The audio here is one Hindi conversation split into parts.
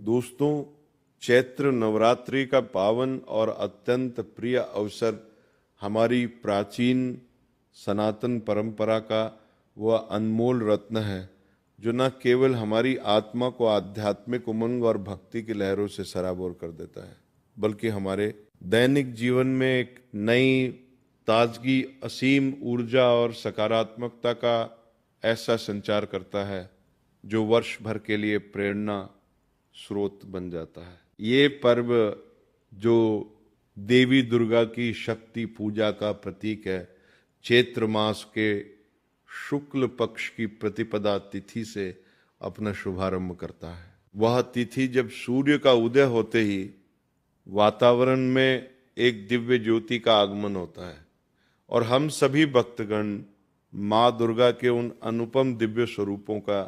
दोस्तों, चैत्र नवरात्रि का पावन और अत्यंत प्रिय अवसर हमारी प्राचीन सनातन परंपरा का वह अनमोल रत्न है जो न केवल हमारी आत्मा को आध्यात्मिक उमंग और भक्ति की लहरों से सराबोर कर देता है, बल्कि हमारे दैनिक जीवन में एक नई ताजगी, असीम ऊर्जा और सकारात्मकता का ऐसा संचार करता है जो वर्ष भर के लिए प्रेरणा स्रोत बन जाता है। ये पर्व जो देवी दुर्गा की शक्ति पूजा का प्रतीक है, चैत्र मास के शुक्ल पक्ष की प्रतिपदा तिथि से अपना शुभारंभ करता है। वह तिथि जब सूर्य का उदय होते ही वातावरण में एक दिव्य ज्योति का आगमन होता है और हम सभी भक्तगण माँ दुर्गा के उन अनुपम दिव्य स्वरूपों का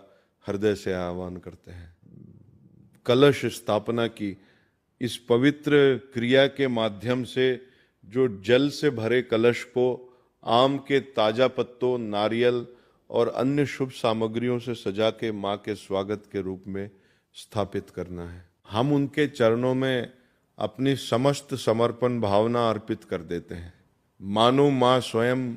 हृदय से आह्वान करते हैं। कलश स्थापना की इस पवित्र क्रिया के माध्यम से जो जल से भरे कलश को आम के ताजा पत्तों, नारियल और अन्य शुभ सामग्रियों से सजा के माँ के स्वागत के रूप में स्थापित करना है। हम उनके चरणों में अपनी समस्त समर्पण भावना अर्पित कर देते हैं, मानो माँ स्वयं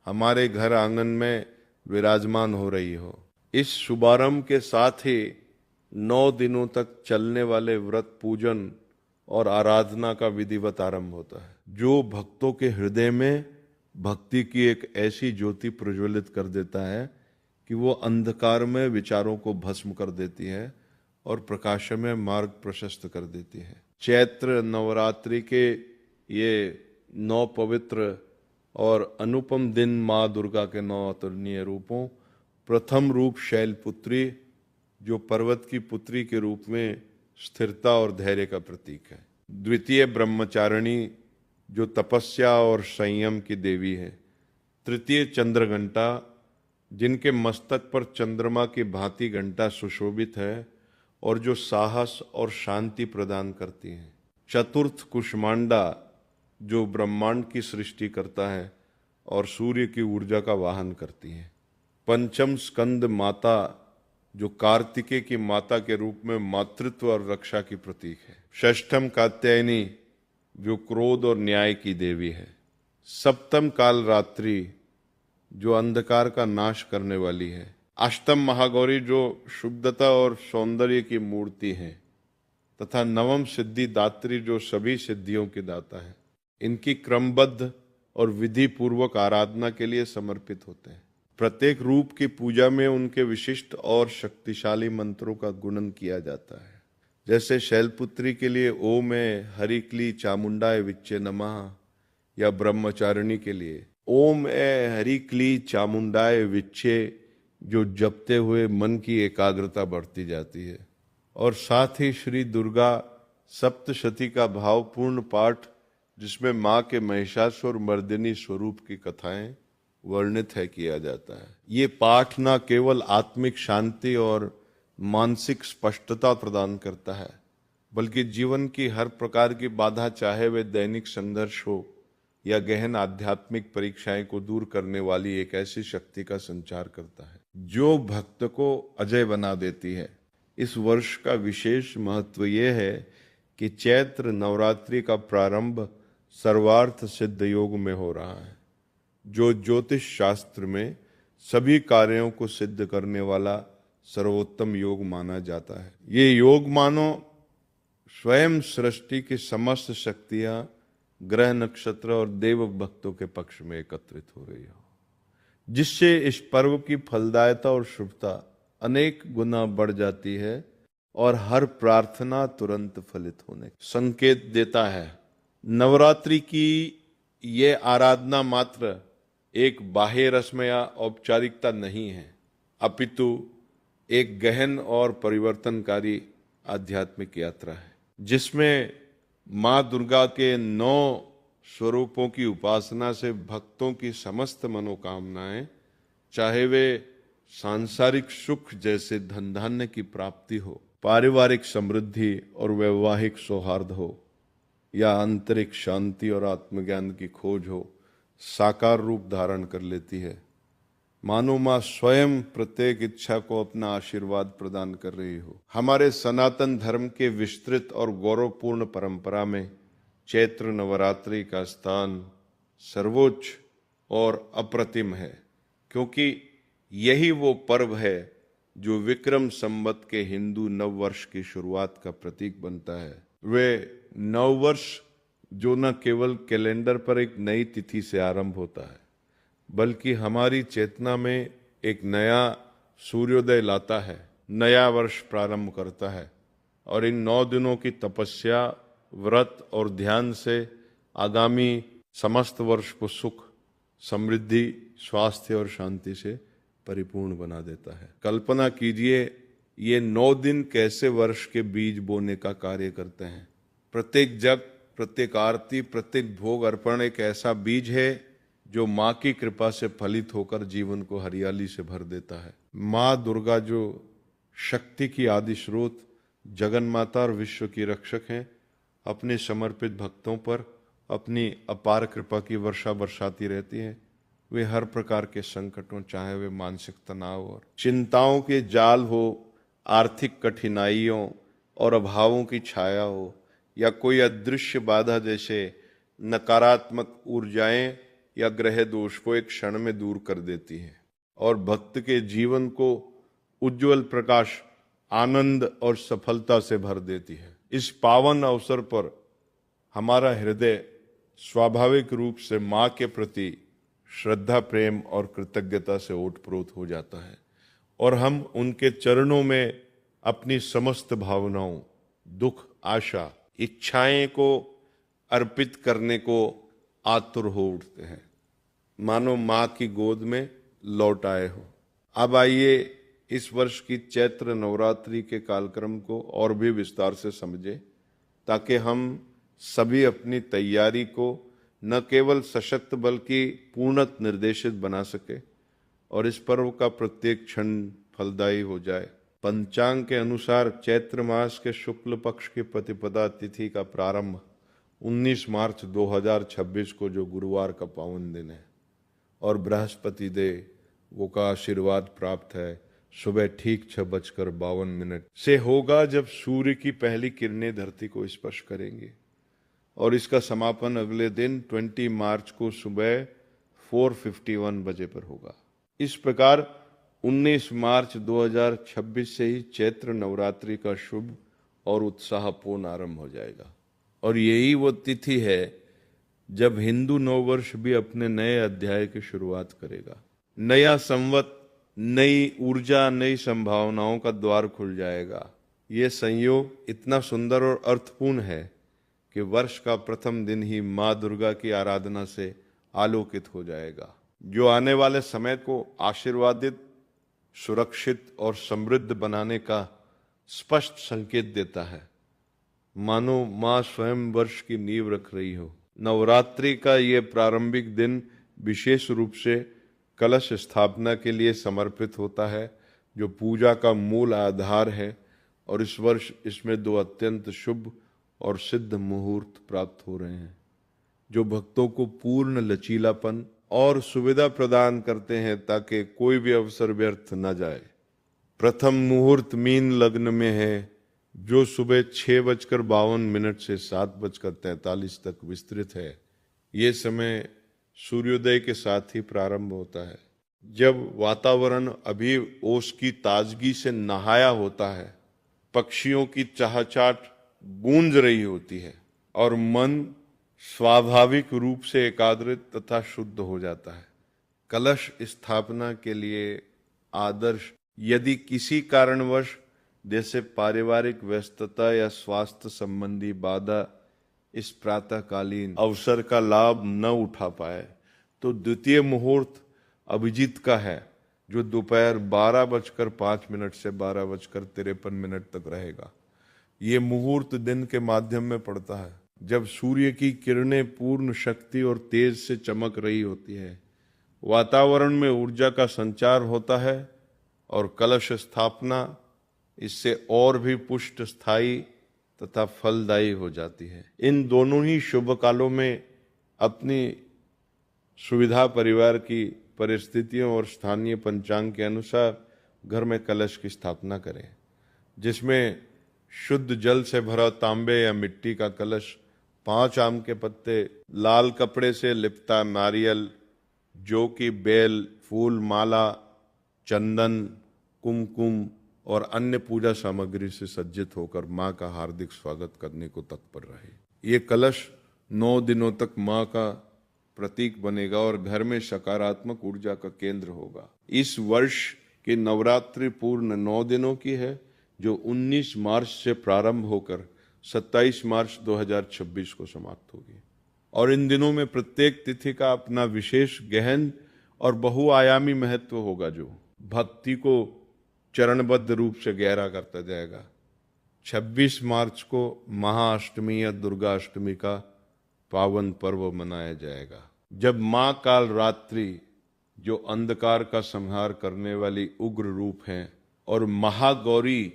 हमारे घर आंगन में विराजमान हो रही हो। इस शुभारंभ के साथ ही 9 दिनों तक चलने वाले व्रत, पूजन और आराधना का विधिवत आरंभ होता है, जो भक्तों के हृदय में भक्ति की एक ऐसी ज्योति प्रज्वलित कर देता है कि वो अंधकार में विचारों को भस्म कर देती है और प्रकाश में मार्ग प्रशस्त कर देती है। चैत्र नवरात्रि के ये 9 पवित्र और अनुपम दिन माँ दुर्गा के 9 अतुलनीय रूपों, प्रथम रूप शैलपुत्री जो पर्वत की पुत्री के रूप में स्थिरता और धैर्य का प्रतीक है। द्वितीय ब्रह्मचारिणी जो तपस्या और संयम की देवी है। तृतीय चंद्रघंटा जिनके मस्तक पर चंद्रमा की भांति घंटा सुशोभित है और जो साहस और शांति प्रदान करती है। चतुर्थ कुष्मांडा जो ब्रह्मांड की सृष्टि करता है और सूर्य की ऊर्जा का वाहन करती है। पंचम स्कंद माता जो कार्तिकेय की माता के रूप में मातृत्व और रक्षा की प्रतीक है। षष्ठम कात्यायनी जो क्रोध और न्याय की देवी है। सप्तम काल रात्रि जो अंधकार का नाश करने वाली है। अष्टम महागौरी जो शुद्धता और सौंदर्य की मूर्ति है तथा नवम सिद्धि दात्री जो सभी सिद्धियों की दाता है। इनकी क्रमबद्ध और विधि पूर्वक आराधना के लिए समर्पित होते हैं। प्रत्येक रूप की पूजा में उनके विशिष्ट और शक्तिशाली मंत्रों का गुणन किया जाता है। जैसे शैलपुत्री के लिए ओम हरिक्ली चामुंडाय विच्चे नमः, या ब्रह्मचारिणी के लिए ओम हरिक्ली चामुंडाय विच्चे जो जपते हुए मन की एकाग्रता बढ़ती जाती है। और साथ ही श्री दुर्गा सप्तशती का भावपूर्ण पाठ जिसमें माँ के महिषासुर मर्दिनी स्वरूप की कथाएं वर्णित है किया जाता है। ये पाठ न केवल आत्मिक शांति और मानसिक स्पष्टता प्रदान करता है, बल्कि जीवन की हर प्रकार की बाधा, चाहे वे दैनिक संघर्ष हो या गहन आध्यात्मिक परीक्षाएं को दूर करने वाली एक ऐसी शक्ति का संचार करता है जो भक्त को अजय बना देती है। इस वर्ष का विशेष महत्व ये है कि चैत्र नवरात्रि का प्रारंभ सर्वार्थ सिद्ध योग में हो रहा है, जो ज्योतिष शास्त्र में सभी कार्यों को सिद्ध करने वाला सर्वोत्तम योग माना जाता है। ये योग मानो स्वयं सृष्टि की समस्त शक्तियां ग्रह, नक्षत्र और देव भक्तों के पक्ष में एकत्रित हो रही हो, जिससे इस पर्व की फलदायता और शुभता अनेक गुना बढ़ जाती है और हर प्रार्थना तुरंत फलित होने संकेत देता है। नवरात्रि की ये आराधना मात्र एक बाह्य रस्म या औपचारिकता नहीं है, अपितु एक गहन और परिवर्तनकारी आध्यात्मिक यात्रा है, जिसमें माँ दुर्गा के 9 स्वरूपों की उपासना से भक्तों की समस्त मनोकामनाएं, चाहे वे सांसारिक सुख जैसे धन धान्य की प्राप्ति हो, पारिवारिक समृद्धि और वैवाहिक सौहार्द हो, या आंतरिक शांति और आत्मज्ञान की खोज हो, साकार रूप धारण कर लेती है। मानो माँ स्वयं प्रत्येक इच्छा को अपना आशीर्वाद प्रदान कर रही हो। हमारे सनातन धर्म के विस्तृत और गौरवपूर्ण परंपरा में चैत्र नवरात्रि का स्थान सर्वोच्च और अप्रतिम है, क्योंकि यही वो पर्व है जो विक्रम संवत के हिंदू नववर्ष की शुरुआत का प्रतीक बनता है। वे नववर्ष जो न केवल कैलेंडर पर एक नई तिथि से आरंभ होता है, बल्कि हमारी चेतना में एक नया सूर्योदय लाता है, नया वर्ष प्रारंभ करता है। और इन 9 दिनों की तपस्या, व्रत और ध्यान से आगामी समस्त वर्ष को सुख, समृद्धि, स्वास्थ्य और शांति से परिपूर्ण बना देता है। कल्पना कीजिए ये 9 दिन कैसे वर्ष के बीज बोने का कार्य करते हैं। प्रत्येक जप, प्रत्येक आरती, प्रत्येक भोग अर्पण एक ऐसा बीज है जो माँ की कृपा से फलित होकर जीवन को हरियाली से भर देता है। माँ दुर्गा जो शक्ति की आदि स्रोत, जगन माता और विश्व की रक्षक हैं, अपने समर्पित भक्तों पर अपनी अपार कृपा की वर्षा बरसाती रहती हैं। वे हर प्रकार के संकटों, चाहे वे मानसिक तनाव और चिंताओं के जाल हो, आर्थिक कठिनाइयों और अभावों की छाया हो, या कोई अदृश्य बाधा जैसे नकारात्मक ऊर्जाएं या ग्रह दोष को एक क्षण में दूर कर देती है और भक्त के जीवन को उज्जवल प्रकाश, आनंद और सफलता से भर देती है। इस पावन अवसर पर हमारा हृदय स्वाभाविक रूप से माँ के प्रति श्रद्धा, प्रेम और कृतज्ञता से ओतप्रोत हो जाता है और हम उनके चरणों में अपनी समस्त भावनाओं, दुख, आशा, इच्छाएं को अर्पित करने को आतुर हो उठते हैं, मानो माँ की गोद में लौट आए हो। अब आइए इस वर्ष की चैत्र नवरात्रि के कार्यक्रम को और भी विस्तार से समझें, ताकि हम सभी अपनी तैयारी को न केवल सशक्त बल्कि पूर्णत निर्देशित बना सके और इस पर्व का प्रत्येक क्षण फलदायी हो जाए। पंचांग के अनुसार चैत्र मास के शुक्ल पक्ष की प्रतिपदा तिथि का प्रारंभ 19 मार्च 2026 को, जो गुरुवार का पावन दिन है, और बृहस्पति देव का आशीर्वाद प्राप्त है सुबह ठीक 6:52 से होगा, जब सूर्य की पहली किरणें धरती को स्पर्श करेंगी, और इसका समापन अगले दिन 20 मार्च को सुबह 4:51 बजे पर होगा। इस प्रकार 19 मार्च 2026 से ही चैत्र नवरात्रि का शुभ और उत्साहपूर्ण आरंभ हो जाएगा। और यही वो तिथि है जब हिंदू नववर्ष भी अपने नए अध्याय की शुरुआत करेगा। नया संवत, नई ऊर्जा, नई संभावनाओं का द्वार खुल जाएगा। ये संयोग इतना सुंदर और अर्थपूर्ण है कि वर्ष का प्रथम दिन ही माँ दुर्गा की आराधना से आलोकित हो जाएगा, जो आने वाले समय को आशीर्वादित, सुरक्षित और समृद्ध बनाने का स्पष्ट संकेत देता है। मानो माँ स्वयं वर्ष की नींव रख रही हो। नवरात्रि का ये प्रारंभिक दिन विशेष रूप से कलश स्थापना के लिए समर्पित होता है, जो पूजा का मूल आधार है, और इस वर्ष इसमें 2 अत्यंत शुभ और सिद्ध मुहूर्त प्राप्त हो रहे हैं, जो भक्तों को पूर्ण लचीलापन और सुविधा प्रदान करते हैं ताकि कोई भी अवसर व्यर्थ न जाए। प्रथम मुहूर्त मीन लग्न में है, जो सुबह 6:52 से 7:43 तक विस्तृत है। ये समय सूर्योदय के साथ ही प्रारंभ होता है, जब वातावरण अभी ओस की ताजगी से नहाया होता है, पक्षियों की चहचहाट गूंज रही होती है और मन स्वाभाविक रूप से एकाग्रित तथा शुद्ध हो जाता है। कलश स्थापना के लिए आदर्श, यदि किसी कारणवश जैसे पारिवारिक व्यस्तता या स्वास्थ्य संबंधी बाधा इस प्रातःकालीन अवसर का लाभ न उठा पाए, तो द्वितीय मुहूर्त अभिजीत का है, जो दोपहर 12:05 से 12:53 तक रहेगा। ये मुहूर्त दिन के माध्यम में पड़ता है, जब सूर्य की किरणें पूर्ण शक्ति और तेज से चमक रही होती है, वातावरण में ऊर्जा का संचार होता है और कलश स्थापना इससे और भी पुष्ट, स्थायी तथा फलदायी हो जाती है। इन दोनों ही शुभ कालों में अपनी सुविधा परिवार की परिस्थितियों और स्थानीय पंचांग के अनुसार घर में कलश की स्थापना करें, जिसमें शुद्ध जल से भरा तांबे या मिट्टी का कलश, 5 आम के पत्ते, लाल कपड़े से लिपटा नारियल, जो कि बेल, फूल, माला, चंदन, कुमकुम और अन्य पूजा सामग्री से सज्जित होकर माँ का हार्दिक स्वागत करने को तत्पर रहे। ये कलश 9 दिनों तक माँ का प्रतीक बनेगा और घर में सकारात्मक ऊर्जा का केंद्र होगा। इस वर्ष की नवरात्रि पूर्ण 9 दिनों की है, जो 19 मार्च से प्रारंभ होकर 27 मार्च 2026 को समाप्त होगी। और इन दिनों में प्रत्येक तिथि का अपना विशेष गहन और बहुआयामी महत्व होगा, जो भक्ति को चरणबद्ध रूप से गहरा करता जाएगा। 26 मार्च को महाअष्टमी या दुर्गा अष्टमी का पावन पर्व मनाया जाएगा, जब माँ काल रात्रि, जो अंधकार का संहार करने वाली उग्र रूप हैं, और महागौरी,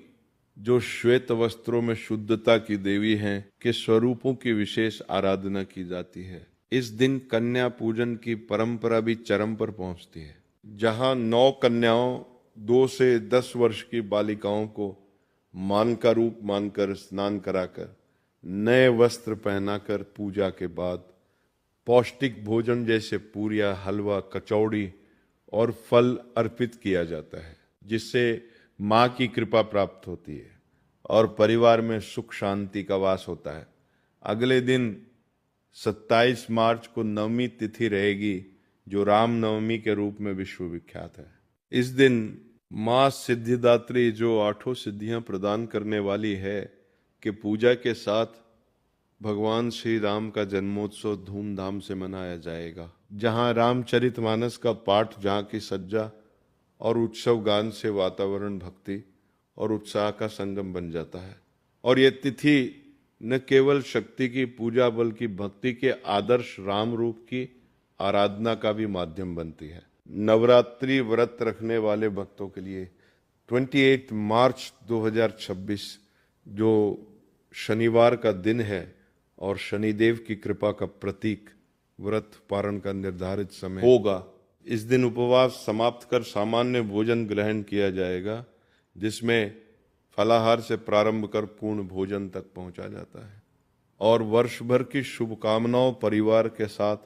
जो श्वेत वस्त्रों में शुद्धता की देवी हैं, के स्वरूपों की विशेष आराधना की जाती है। इस दिन कन्या पूजन की परंपरा भी चरम पर पहुंचती है, जहां 9 कन्याओं 2 से 10 वर्ष की बालिकाओं को मान का रूप मानकर स्नान कराकर, नए वस्त्र पहनाकर पूजा के बाद पौष्टिक भोजन जैसे पूरियां, हलवा, कचौड़ी और फल अर्पित किया जाता है, जिससे माँ की कृपा प्राप्त होती है और परिवार में सुख शांति का वास होता है। अगले दिन 27 मार्च को नवमी तिथि रहेगी, जो राम नवमी के रूप में विश्व विख्यात है। इस दिन माँ सिद्धिदात्री, जो 8 सिद्धियां प्रदान करने वाली है, के पूजा के साथ भगवान श्री राम का जन्मोत्सव धूमधाम से मनाया जाएगा, जहां रामचरितमानस का पाठ, जहाँ की सज्जा और उत्सव गान से वातावरण भक्ति और उत्साह का संगम बन जाता है। और ये तिथि न केवल शक्ति की पूजा, बल्कि भक्ति के आदर्श राम रूप की आराधना का भी माध्यम बनती है। नवरात्रि व्रत रखने वाले भक्तों के लिए 28 मार्च 2026, जो शनिवार का दिन है और शनिदेव की कृपा का प्रतीक, व्रत पारण का निर्धारित समय होगा। इस दिन उपवास समाप्त कर सामान्य भोजन ग्रहण किया जाएगा, जिसमें फलाहार से प्रारंभ कर पूर्ण भोजन तक पहुंचा जाता है। और वर्ष भर की शुभकामनाओं परिवार के साथ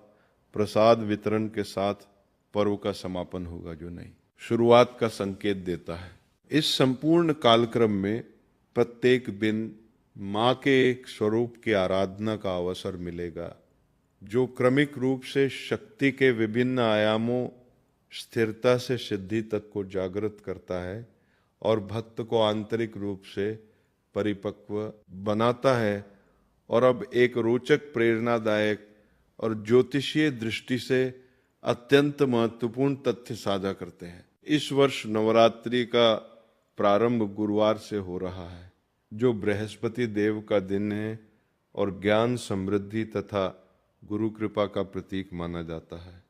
प्रसाद वितरण के साथ पर्व का समापन होगा, जो नई शुरुआत का संकेत देता है। इस संपूर्ण कालक्रम में प्रत्येक दिन माँ के एक स्वरूप की आराधना का अवसर मिलेगा, जो क्रमिक रूप से शक्ति के विभिन्न आयामों, स्थिरता से सिद्धि तक को जागृत करता है और भक्त को आंतरिक रूप से परिपक्व बनाता है। और अब एक रोचक, प्रेरणादायक और ज्योतिषीय दृष्टि से अत्यंत महत्वपूर्ण तथ्य साझा करते हैं। इस वर्ष नवरात्रि का प्रारंभ गुरुवार से हो रहा है, जो बृहस्पति देव का दिन है और ज्ञान, समृद्धि तथा गुरु कृपा का प्रतीक माना जाता है।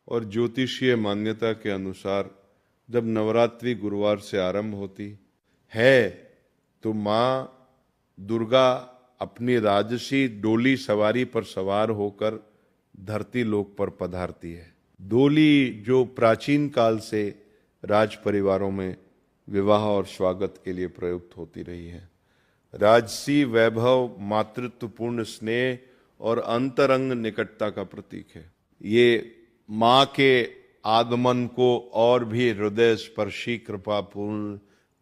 और ज्योतिषीय मान्यता के अनुसार जब नवरात्रि गुरुवार से आरंभ होती है, तो माँ दुर्गा अपनी राजसी डोली सवारी पर सवार होकर धरती लोक पर पधारती है। डोली, जो प्राचीन काल से राज परिवारों में विवाह और स्वागत के लिए प्रयुक्त होती रही है। राजसी वैभव, मातृत्वपूर्ण स्नेह और अंतरंग निकटता का प्रतीक है। ये माँ के आगमन को और भी हृदय स्पर्शी, कृपापूर्ण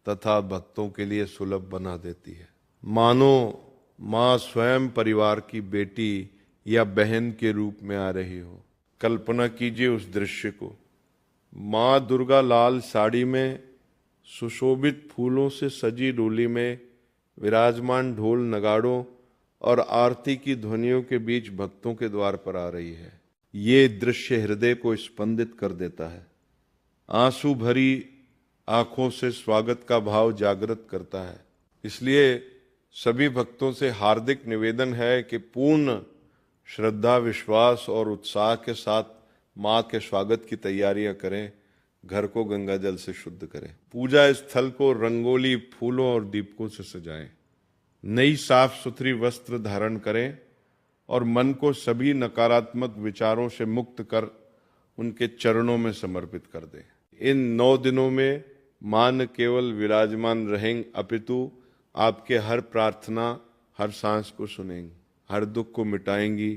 तथा भक्तों के लिए सुलभ बना देती है। मानो माँ स्वयं परिवार की बेटी या बहन के रूप में आ रही हो। कल्पना कीजिए उस दृश्य को। माँ दुर्गा लाल साड़ी में, सुशोभित फूलों से सजी डोली में विराजमान, ढोल नगाड़ों और आरती की ध्वनियों के बीच भक्तों के द्वार पर आ रही है। ये दृश्य हृदय को स्पंदित कर देता है, आंसू भरी आंखों से स्वागत का भाव जागृत करता है। इसलिए सभी भक्तों से हार्दिक निवेदन है कि पूर्ण श्रद्धा, विश्वास और उत्साह के साथ माँ के स्वागत की तैयारियां करें। घर को गंगा जल से शुद्ध करें। पूजा स्थल को रंगोली, फूलों और दीपकों से सजाएं। नई साफ सुथरी वस्त्र धारण करें और मन को सभी नकारात्मक विचारों से मुक्त कर उनके चरणों में समर्पित कर दें। इन 9 दिनों में मां न केवल विराजमान रहेंगे, अपितु आपके हर प्रार्थना, हर सांस को सुनेंगी, हर दुख को मिटाएंगी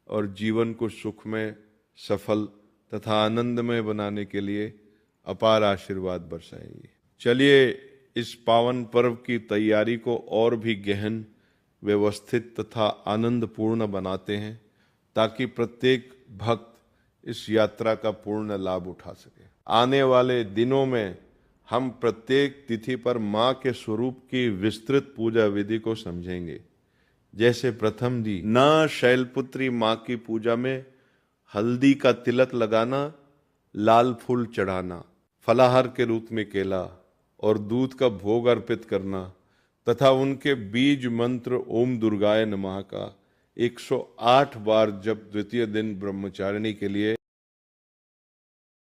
और जीवन को सुखमय, सफल तथा आनंदमय बनाने के लिए अपार आशीर्वाद बरसाएंगी। चलिए इस पावन पर्व की तैयारी को और भी गहन, व्यवस्थित तथा आनंदपूर्ण बनाते हैं, ताकि प्रत्येक भक्त इस यात्रा का पूर्ण लाभ उठा सके। आने वाले दिनों में हम प्रत्येक तिथि पर मां के स्वरूप की विस्तृत पूजा विधि को समझेंगे। जैसे प्रथम दिन न शैलपुत्री मां की पूजा में हल्दी का तिलक लगाना, लाल फूल चढ़ाना, फलाहार के रूप में केला और दूध का भोग अर्पित करना तथा उनके बीज मंत्र ओम दुर्गाय नमः का 108 बार जब द्वितीय दिन ब्रह्मचारिणी के लिए